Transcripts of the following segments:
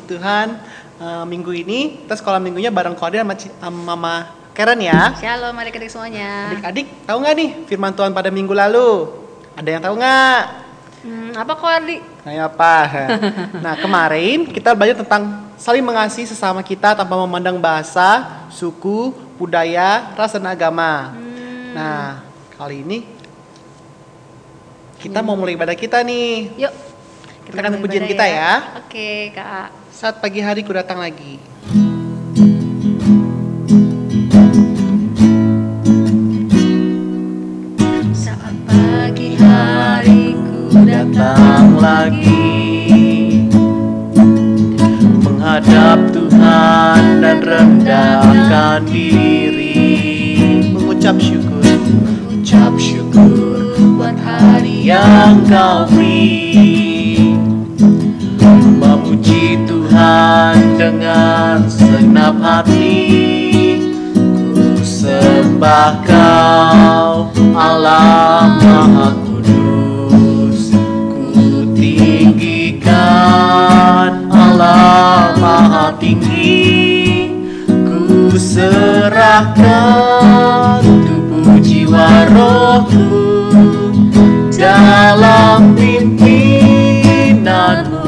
Tuhan, minggu ini kita sekolah minggunya bareng Ko Adi sama Mama Karen ya. Shalom adik-adik semuanya. Adik-adik tahu nggak nih firman Tuhan pada minggu lalu? Ada yang tahu nggak? Apa Ko Adi? Nah, apa? Nah, kemarin kita belajar tentang saling mengasihi sesama kita tanpa memandang bahasa, suku, budaya, ras, dan agama. Nah, kali ini kita mau mulai ibadah kita nih. Yuk. Kita akan pujian kita ya. Oke, Kak. Saat pagi hari ku datang lagi. Saat pagi hari ku Datang lagi menghadap Tuhan dan rendahkan diri, mengucap syukur buat hari yang Kau beri, memuji Tuhan dengan segenap hati. Ku sembah Kau Allah Maha Kudus, ku tinggikan Allah Maha Tinggi. Ku serahkan tubuh jiwa rohku dalam pimpinanmu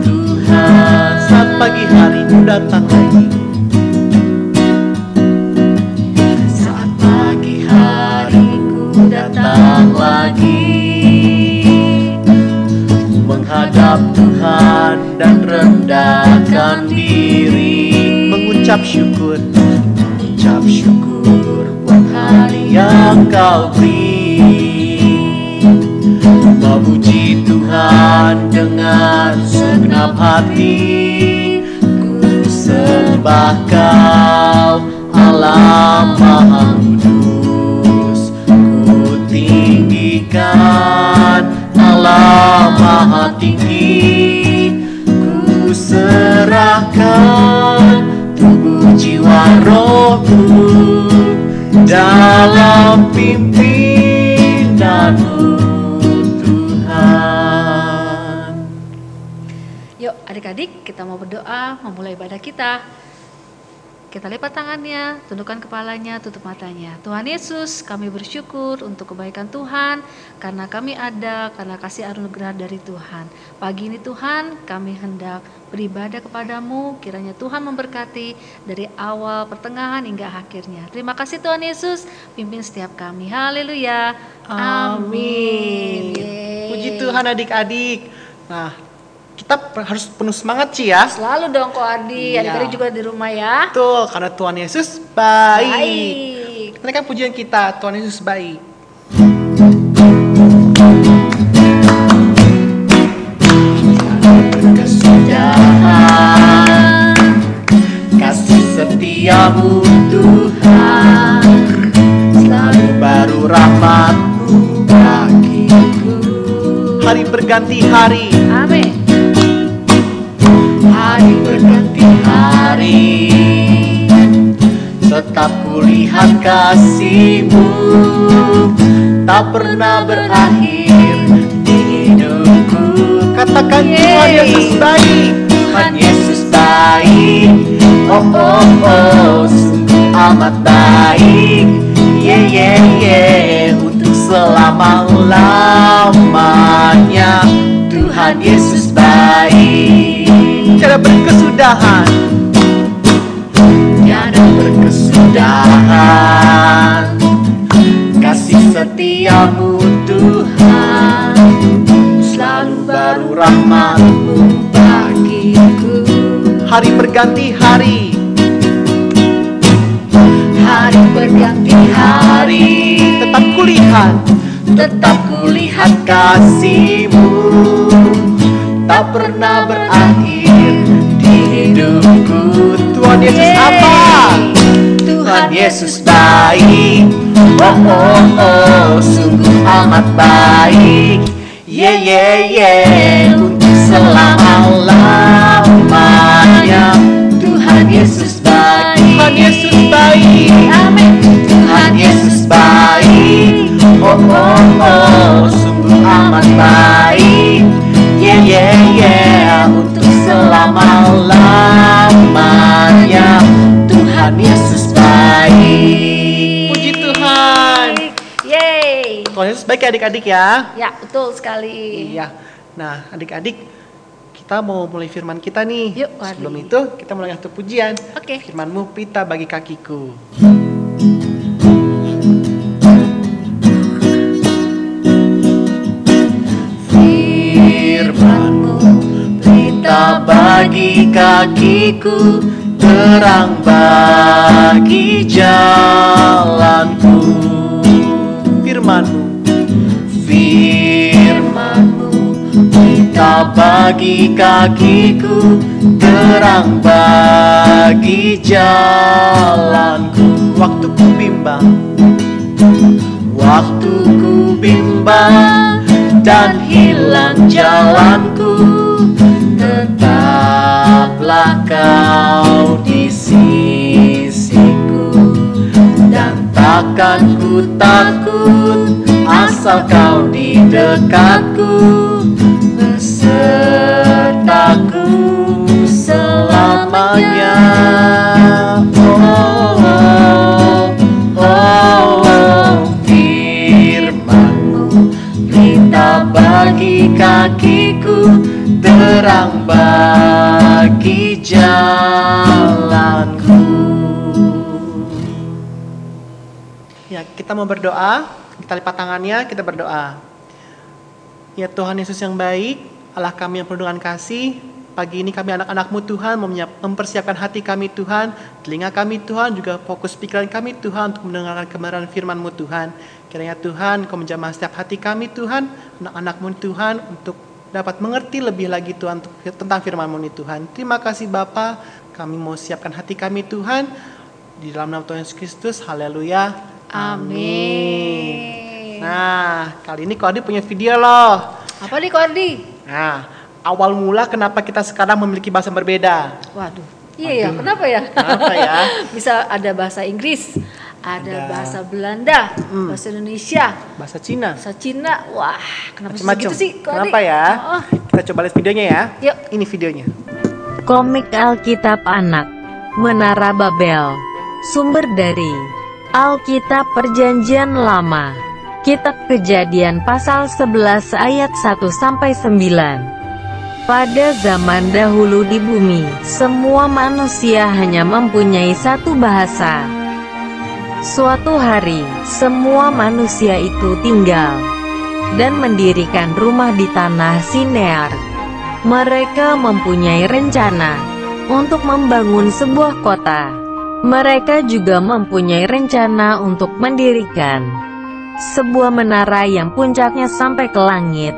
Tuhan. Saat pagi hari ku datang lagi. Saat pagi hari ku datang lagi menghadap Tuhan dan rendahkan diri, mengucap syukur buat hari yang Kau beri, memuji Tuhan dengan segenap hati. Ku sembah Kau Allah Maha Kudus, ku tinggikan Allah Maha Tinggi. Ku serahkan tubuh jiwa rohku dalam pimpinanmu Tuhan. Yuk adik-adik, kita mau berdoa, memulai ibadah kita. Kita lipat tangannya, tundukkan kepalanya, tutup matanya. Tuhan Yesus, kami bersyukur untuk kebaikan Tuhan, karena kami ada, karena kasih anugerah dari Tuhan. Pagi ini Tuhan, kami hendak beribadah kepadamu, kiranya Tuhan memberkati dari awal, pertengahan, hingga akhirnya. Terima kasih Tuhan Yesus, pimpin setiap kami. Haleluya. Amin. Puji Tuhan adik-adik. Nah, kita harus penuh semangat Ci ya. Selalu dong Ko Adi, Iya. adik-adik juga di rumah ya. Betul, karena Tuhan Yesus baik. Ini kan pujian kita, Tuhan Yesus baik. Berkesudahan kasih setiamu Tuhan, selalu baru rahmat-Mu bagiku. Hari berganti hari, Amin. hari berganti hari, tetap kulihat kasih-Mu, tak pernah berakhir di hidupku. Katakan Tuhan Yesus baik, Tuhan Yesus baik. Oh oh oh, sungguh amat baik. Yeah yeah yeah, untuk selama-lamanya Tuhan Yesus baik. Tiada berkesudahan, tiada berkesudahan kasih setiamu Tuhan, selalu baru rahmat-Mu bagiku. Hari berganti hari, hari berganti hari, tetap kulihat kasih-Mu, tak pernah berakhir di hidupku. Tuhan Yesus apa? Tuhan Yesus baik. Oh oh oh, sungguh amat baik. Yeah yeah yeah, untuk selama-lamanya Tuhan Yesus baik. Tuhan Yesus baik. Amin. Tuhan Yesus baik. Oh oh oh, sungguh amat baik. Yeah yeah yeah, untuk selama selama-lamanya. Tuhan Yesus baik. Puji Tuhan. Yeay. Tuhan Yesus baik ya adik-adik ya. Ya, betul sekali. Iya. Nah, adik-adik, kita mau mulai firman kita nih. Yuk, Wadi. Sebelum itu, kita mulai satu pujian. Oke. Firman-Mu pita bagi kakiku. Firman-Mu pita bagi kakiku, terang bagi jalanku. Firman-Mu, Firman-Mu pita bagi kakiku, terang bagi jalanku. Waktu ku bimbang dan hilang jalanku, tetaplah Kau di sisiku, dan takkan ku takut asal Kau di dekatku, besertaku selamanya. Firman-Mu pita bagi kakiku, terang bagi jalanku. Ya, kita mau berdoa. Kita lipat tangannya, kita berdoa. Ya Tuhan Yesus yang baik, Allah kami yang penuh dengan kasih, pagi ini kami anak-anak-Mu Tuhan mempersiapkan hati kami Tuhan, telinga kami Tuhan, juga fokus pikiran kami Tuhan untuk mendengarkan kebenaran firman-Mu Tuhan. Kiranya Tuhan Kau menjamah setiap hati kami Tuhan, anak-anak-Mu Tuhan, untuk dapat mengerti lebih lagi Tuhan tentang firman-Mu ini Tuhan. Terima kasih Bapa, kami mau siapkan hati kami Tuhan, di dalam nama Tuhan Yesus Kristus, haleluya, amin. Nah, kali ini Ko Ardi punya video loh. Apa nih, Ko Ardi? Nah, awal mula kenapa kita sekarang memiliki bahasa berbeda. Waduh, iya ya, kenapa ya? Kenapa ya? Bisa ada bahasa Inggris, ada bahasa Belanda, bahasa Indonesia, bahasa Cina, wah, kenapa macam-macam. gitu sih? Ko Ardi? Kenapa ya? Kita coba lihat videonya ya. Yuk. Ini videonya. Komik Alkitab Anak, Menara Babel. Sumber dari Alkitab Perjanjian Lama, Kitab Kejadian pasal 11 ayat 1-9. Pada zaman dahulu di bumi, semua manusia hanya mempunyai satu bahasa. Suatu hari, semua manusia itu tinggal dan mendirikan rumah di tanah Sinear. Mereka mempunyai rencana untuk membangun sebuah kota. Mereka juga mempunyai rencana untuk mendirikan sebuah menara yang puncaknya sampai ke langit.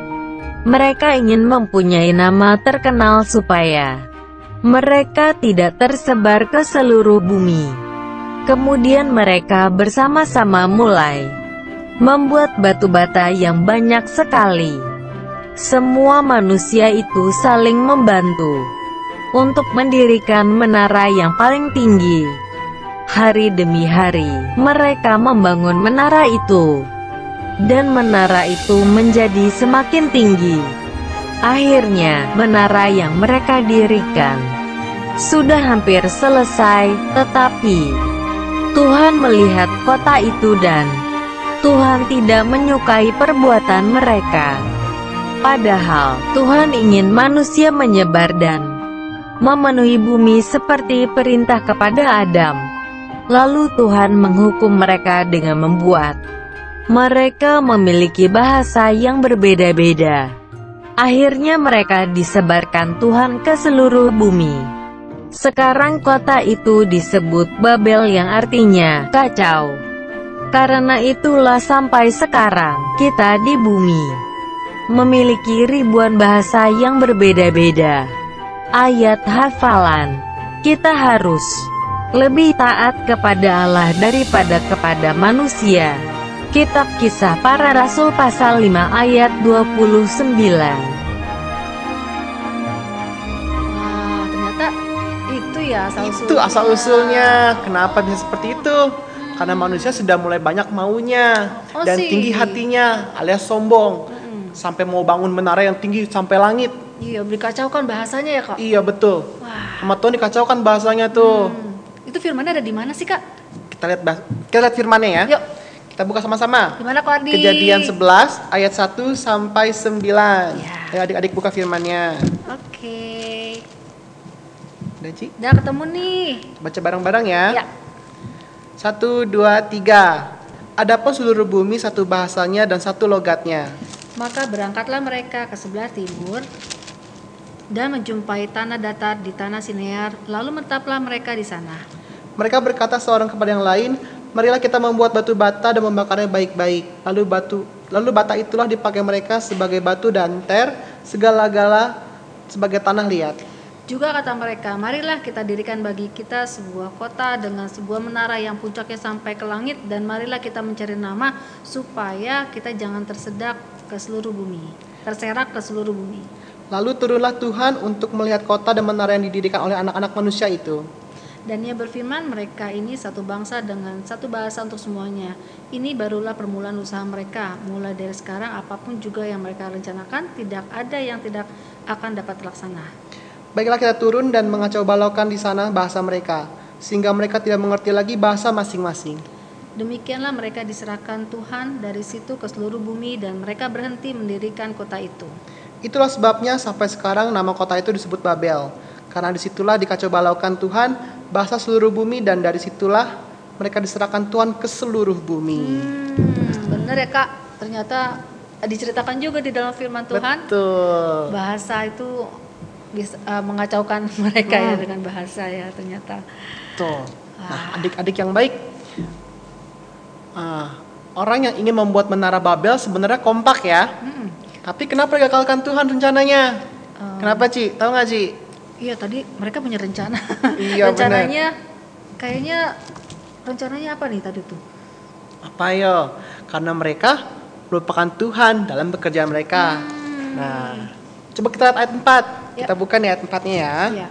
Mereka ingin mempunyai nama terkenal supaya mereka tidak tersebar ke seluruh bumi. Kemudian mereka bersama-sama mulai membuat batu bata yang banyak sekali. Semua manusia itu saling membantu untuk mendirikan menara yang paling tinggi. Hari demi hari, mereka membangun menara itu, dan menara itu menjadi semakin tinggi. Akhirnya, menara yang mereka dirikan sudah hampir selesai, tetapi Tuhan melihat kota itu dan Tuhan tidak menyukai perbuatan mereka. Padahal, Tuhan ingin manusia menyebar dan memenuhi bumi seperti perintah kepada Adam. Lalu Tuhan menghukum mereka dengan membuat mereka memiliki bahasa yang berbeda-beda. Akhirnya mereka disebarkan Tuhan ke seluruh bumi. Sekarang kota itu disebut Babel yang artinya kacau. Karena itulah sampai sekarang kita di bumi memiliki ribuan bahasa yang berbeda-beda. Ayat hafalan, kita harus lebih taat kepada Allah daripada kepada manusia. Kitab Kisah Para Rasul pasal 5 ayat 29. Wah, ternyata itu ya asal-usulnya. Itu asal-usulnya. Kenapa bisa seperti itu? Karena manusia sudah mulai banyak maunya dan tinggi hatinya alias sombong. Sampai mau bangun menara yang tinggi sampai langit. Iya, dikacaukan bahasanya ya Kak. Iya betul. Wah. Sama Tuhan dikacaukan bahasanya tuh. Itu firmannya ada di mana sih Kak? Kita lihat firmannya ya. Yuk, Kita buka sama-sama. gimana Kak Ardi? Kejadian 11 ayat 1 sampai 9. Ya. Ayo adik-adik buka firmannya. Oke. Udah Ci? Udah ketemu nih. Baca bareng-bareng ya. Ya. 1, 2, 3. Adapun seluruh bumi satu bahasanya dan satu logatnya. Maka berangkatlah mereka ke sebelah timur dan menjumpai tanah datar di tanah Sinear, lalu menetaplah mereka di sana. Mereka berkata seorang kepada yang lain, marilah kita membuat batu bata dan membakarnya baik-baik. Lalu bata itulah dipakai mereka sebagai batu dan segala-gala sebagai tanah liat. Juga kata mereka, marilah kita dirikan bagi kita sebuah kota dengan sebuah menara yang puncaknya sampai ke langit, dan marilah kita mencari nama supaya kita jangan terserak ke seluruh bumi. Lalu turunlah Tuhan untuk melihat kota dan menara yang didirikan oleh anak-anak manusia itu. Dan ia berfirman, mereka ini satu bangsa dengan satu bahasa untuk semuanya. Ini barulah permulaan usaha mereka. Mulai dari sekarang apapun juga yang mereka rencanakan, tidak ada yang tidak akan dapat terlaksana. Baiklah kita turun dan mengacau balaukan di sana bahasa mereka, sehingga mereka tidak mengerti lagi bahasa masing-masing. Demikianlah mereka diserahkan Tuhan dari situ ke seluruh bumi, dan mereka berhenti mendirikan kota itu. Itulah sebabnya sampai sekarang nama kota itu disebut Babel, karena disitulah dikacau balaukan Tuhan bahasa seluruh bumi, dan dari situlah mereka diserahkan Tuhan ke seluruh bumi. Bener ya Kak, ternyata diceritakan juga di dalam firman Tuhan. Betul. Bahasa itu bisa mengacaukan mereka ya dengan bahasa ya ternyata. Tuh. Nah, adik-adik yang baik, orang yang ingin membuat menara Babel sebenarnya kompak ya. Tapi kenapa digagalkan Tuhan rencananya? Kenapa Ci? Tahu nggak Ci? Iya tadi mereka punya rencana. Iya, rencananya kayaknya rencananya apa nih tadi tuh? Apa yo? Karena mereka melupakan Tuhan dalam pekerjaan mereka. Nah, coba kita lihat ayat 4. Ya. Kita buka nih ayat 4-nya ya. Iya.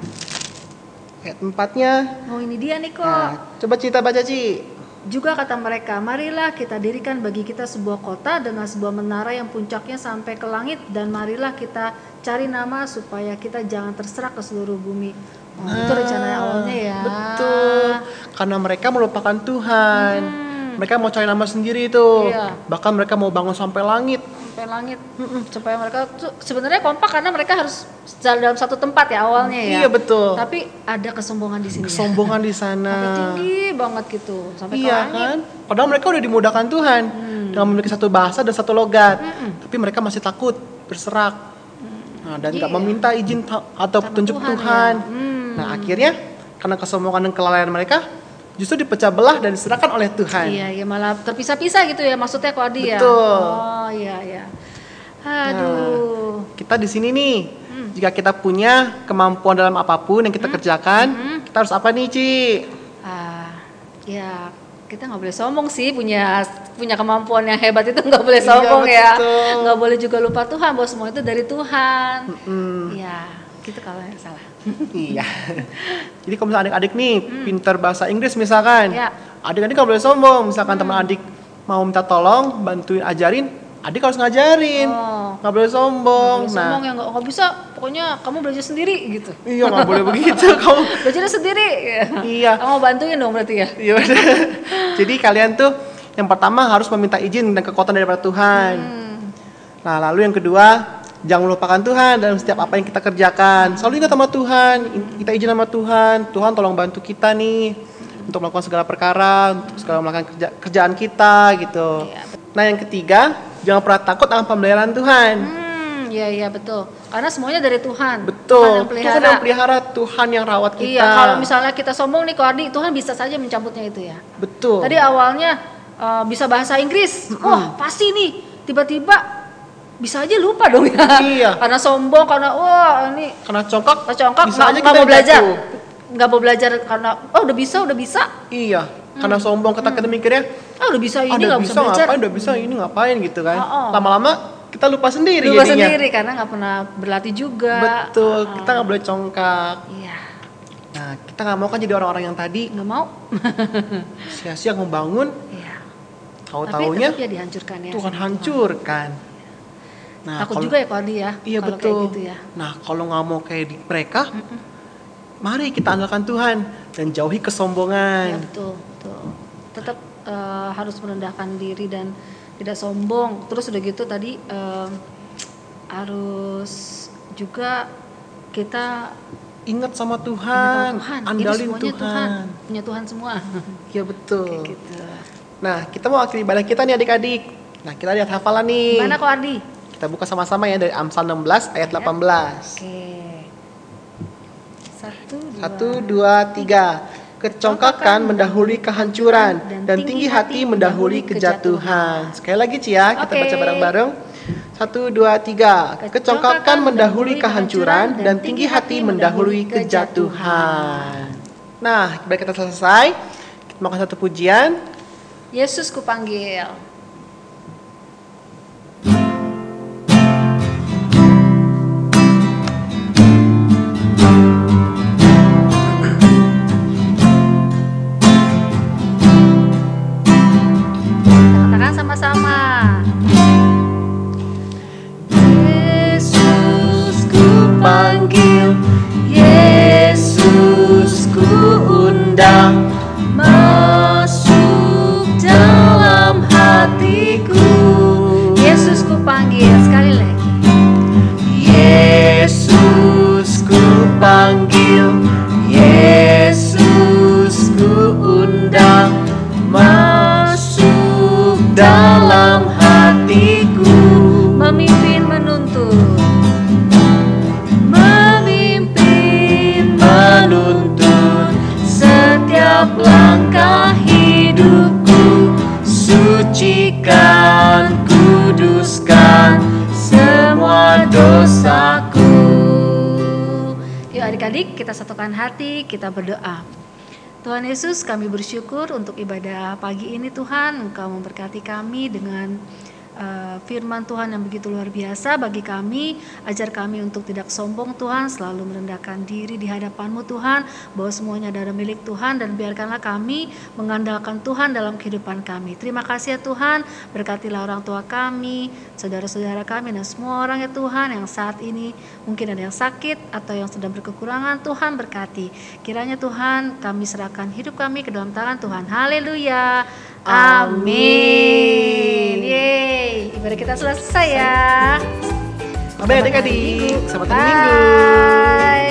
Ayat 4-nya. Oh ini dia nih kok. Nah, coba cerita baca Ci. Juga kata mereka, marilah kita dirikan bagi kita sebuah kota dengan sebuah menara yang puncaknya sampai ke langit, dan marilah kita cari nama supaya kita jangan terserak ke seluruh bumi. Itu rencana awalnya ya. Betul. Karena mereka melupakan Tuhan. Mereka mau cari nama sendiri itu. Iya. Bahkan mereka mau bangun sampai langit. Sampai langit. Supaya mereka tuh sebenarnya kompak karena mereka harus dalam satu tempat ya awalnya ya. Iya betul. Tapi ada kesombongan di sini. Kesombongan di sana. Sampai tinggi banget gitu, sampai ke Iya langit. kan? Padahal mereka udah dimudahkan Tuhan dengan memiliki satu bahasa dan satu logat. Tapi mereka masih takut berserak. Nah, dan nggak meminta izin atau petunjuk Tuhan. Nah, akhirnya karena kesombongan dan kelalaian mereka justru dipecah belah dan diserahkan oleh Tuhan. Iya, ya malah terpisah-pisah gitu ya maksudnya kok Adi ya. Betul. Oh, iya ya. Aduh. Kita di sini nih, jika kita punya kemampuan dalam apapun yang kita kerjakan, kita harus apa nih, Ci? Ya kita nggak boleh sombong sih, punya kemampuan yang hebat itu nggak boleh sombong ya. Nggak boleh juga lupa Tuhan, bahwa semua itu dari Tuhan. Ya, gitu kalau yang salah. Iya. Jadi kalau misalnya adik-adik nih pintar bahasa Inggris misalkan, Ya. adik-adik nggak boleh sombong. Misalkan teman adik mau minta tolong, bantuin ajarin, adik harus ngajarin. Nggak boleh sombong. Nggak boleh sombong ya, nggak bisa. Pokoknya kamu belajar sendiri gitu. Iya, nggak boleh begitu. Kamu belajar sendiri. Iya. Kamu bantuin dong berarti ya. Iya. Jadi kalian tuh yang pertama harus meminta izin dan kekuatan daripada Tuhan. Nah, lalu yang kedua, jangan melupakan Tuhan dalam setiap apa yang kita kerjakan. Selalu ingat sama Tuhan, kita izin sama Tuhan. Tuhan tolong bantu kita nih untuk melakukan segala perkara, untuk segala melakukan kerjaan kita gitu. Iya. Nah, yang ketiga, jangan pernah takut akan pemeliharaan Tuhan. Iya betul. Karena semuanya dari Tuhan. Betul. Tuhan Tuhan yang pelihara, Tuhan yang rawat kita. Iya, kalau misalnya kita sombong nih Ko Ardi, Tuhan bisa saja mencabutnya itu ya. Betul. Tadi awalnya bisa bahasa Inggris. Wah, pasti nih tiba-tiba bisa aja lupa dong ya. Iya. Karena sombong, karena wah ini Karena congkak nggak bisa aja kita mau belajar. jatuh. Nggak mau belajar karena udah bisa. Iya. Karena sombong kita mikirnya, Udah bisa ini udah nggak bisa bisa belajar. ngapain, udah bisa ini ngapain gitu kan. Lama-lama kita lupa sendiri Lupa jadinya. sendiri karena nggak pernah berlatih juga. Betul, kita nggak boleh congkak. Iya. Nah, kita nggak mau kan jadi orang-orang yang tadi Nggak mau. sia-sia membangun, Iya. tahu-taunya Tapi ya dihancurkan ya. Tuhan hancurkan. Nah, Takut juga ya Ko Ardi ya. Iya kalau betul. Kayak gitu ya. Nah, kalau nggak mau kayak di mereka, mari kita andalkan Tuhan dan jauhi Ya kesombongan. betul, betul. Tetap harus merendahkan diri dan tidak sombong. Terus udah gitu tadi harus juga kita Ingat sama ingat Tuhan, sama Tuhan. Ini andalin semuanya Tuhan. punya Tuhan semua. Iya betul. Kayak gitu. Nah, kita mau akhiri ibadah kita nih adik-adik. Nah, kita lihat hafalan nih. Mana Ko Ardi? Kita buka sama-sama ya dari Amsal 16 ayat 18. Oke. 1, 2, 3. Kecongkakan mendahului kehancuran dan tinggi hati mendahului kejatuhan. Sekali lagi Cia, kita Oke. baca bareng-bareng. 1, 2, 3. Kecongkakan mendahului kehancuran dan tinggi hati mendahului kejatuhan. Nah, ibadah kita selesai. Kita mau kasih satu pujian. Yesus kupanggil. Katakan sama-sama. Yesus kupanggil, Yesus kuundang, masuk dalam hatiku. Yesus kupanggil, sekali lagi. Yesus kupanggil, Yesus kuundang, masuk dalam hatiku. Memimpin menuntun, memimpin menuntun setiap langkah hidupku. Sucikan, kuduskan semua dosaku. Yuk adik-adik, kita satukan hati, kita berdoa. Tuhan Yesus, kami bersyukur untuk ibadah pagi ini Tuhan. Engkau memberkati kami dengan firman Tuhan yang begitu luar biasa bagi kami. Ajar kami untuk tidak sombong Tuhan, selalu merendahkan diri di hadapan-Mu Tuhan, bahwa semuanya adalah milik Tuhan, dan biarkanlah kami mengandalkan Tuhan dalam kehidupan kami. Terima kasih ya Tuhan, berkatilah orang tua kami, saudara-saudara kami, dan semua orang ya Tuhan yang saat ini mungkin ada yang sakit atau yang sedang berkekurangan. Tuhan berkati. Kiranya Tuhan, kami serahkan hidup kami ke dalam tangan Tuhan. Haleluya. Amin. Yeay, ibadah kita selesai ya. Bye adik-adik. Selamat minggu. Bye.